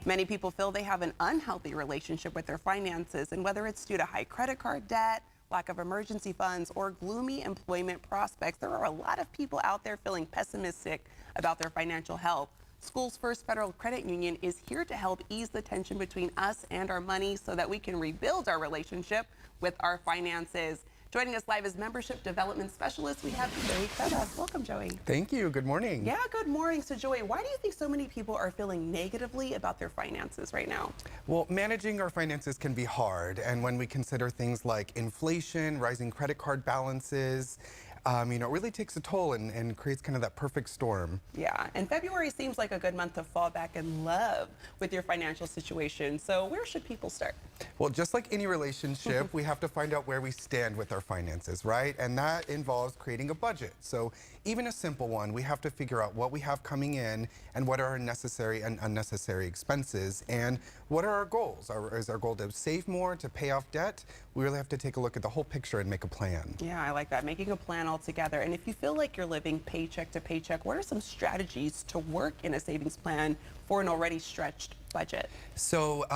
Many people feel they have an unhealthy relationship with their finances, and whether it's due to high credit card debt, lack of emergency funds, or gloomy employment prospects, there are a lot of people out there feeling pessimistic about their financial health. Schoolsfirst Federal Credit Union is here to help ease the tension between us and our money so that we can rebuild our relationship with our finances. Joining us live is Membership Development Specialist. We have Joey Credas. Welcome, Joey. Thank you. Good morning. Yeah, good morning. So, Joey, why do you think so many people are feeling negatively about their finances right now? Well, managing our finances can be hard. And when we consider things like inflation, rising credit card balances, it really takes a toll and creates kind of that perfect storm. Yeah, and February seems like a good month to fall back in love with your financial situation. So where should people start? Well, just like any relationship, we have to find out where we stand with our finances, right? And that involves creating a budget. So even a simple one, we have to figure out what we have coming in and what are our necessary and unnecessary expenses and what are our goals. Is our goal to save more, to pay off debt? We really have to take a look at the whole picture and make a plan. Yeah, I like that, making a plan altogether. And if you feel like you're living paycheck to paycheck, what are some strategies to work in a savings plan for an already stretched budget? So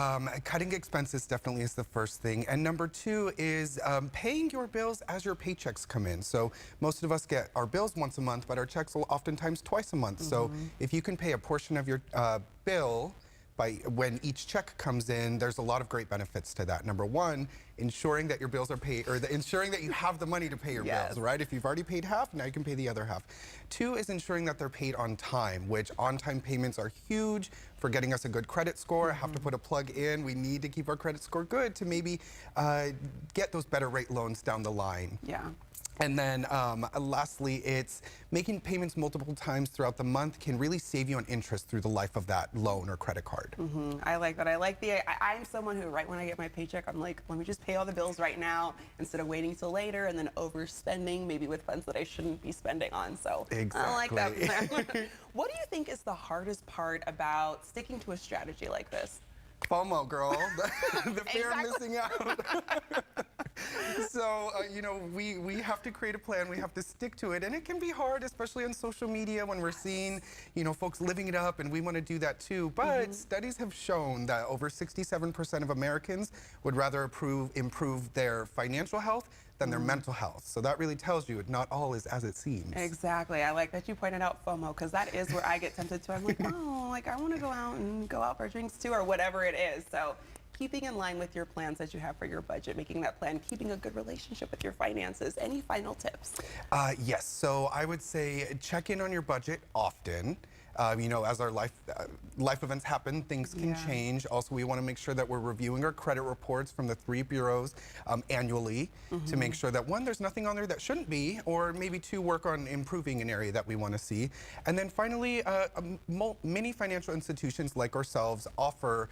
cutting expenses definitely is the first thing. And number two is paying your bills as your paychecks come in. So most of us get our bills once a month, but our checks will oftentimes twice a month. So if you can pay a portion of your bill by when each check comes in, there's a lot of great benefits to that. Number one, ensuring that your bills are paid, or ensuring that you have the money to pay your bills, right? If you've already paid half, now you can pay the other half. Two is ensuring that they're paid on time, which on-time payments are huge for getting us a good credit score. I have to put a plug in. We need to keep our credit score good to maybe get those better rate loans down the line. Yeah. And then lastly, it's making payments multiple times throughout the month can really save you on interest through the life of that loan or credit card. I like that. I'm someone who, right when I get my paycheck, I'm like, let me just pay all the bills right now instead of waiting till later and then overspending maybe with funds that I shouldn't be spending on. So exactly. I like that. What do you think is the hardest part about sticking to a strategy like this? FOMO, girl. The fear of missing out. So, we have to create a plan. We have to stick to it. And it can be hard, especially on social media when we're seeing, folks living it up, and we want to do that too. But studies have shown that over 67% of Americans would rather improve their financial health than their mental health. So that really tells you not all is as it seems. Exactly. I like that you pointed out FOMO, because that is where I get tempted to. I'm like, oh, I want to go out for drinks too, or whatever it is. So keeping in line with your plans that you have for your budget, making that plan, keeping a good relationship with your finances. Any final tips? Yes. So I would say check in on your budget often. As our life events happen, things can change. Also, we want to make sure that we're reviewing our credit reports from the 3 bureaus annually to make sure that, one, there's nothing on there that shouldn't be, or maybe two, work on improving an area that we want to see. And then finally, many financial institutions like ourselves offer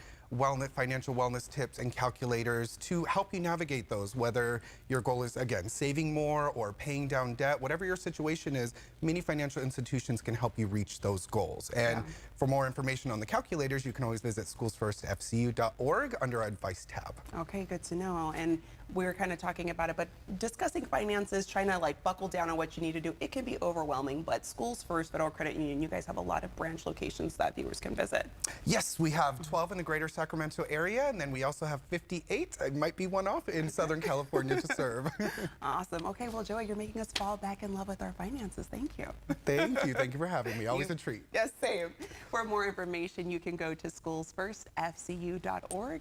financial wellness tips and calculators to help you navigate those, whether your goal is, again, saving more or paying down debt. Whatever your situation is, many financial institutions can help you reach those goals. And for more information on the calculators, you can always visit schoolsfirstfcu.org under our advice tab. Okay, good to know. And we were kind of talking about it, but discussing finances, trying to buckle down on what you need to do, it can be overwhelming. But Schoolsfirst Federal Credit Union, you guys have a lot of branch locations that viewers can visit. Yes, we have 12 in the greater Sacramento area, and then we also have 58, it might be one off, in Southern California to serve. Awesome. Okay, well, Joey, you're making us fall back in love with our finances. Thank you. Thank you. Thank you for having me. Always a treat. Yes, same. For more information, you can go to schoolsfirstfcu.org.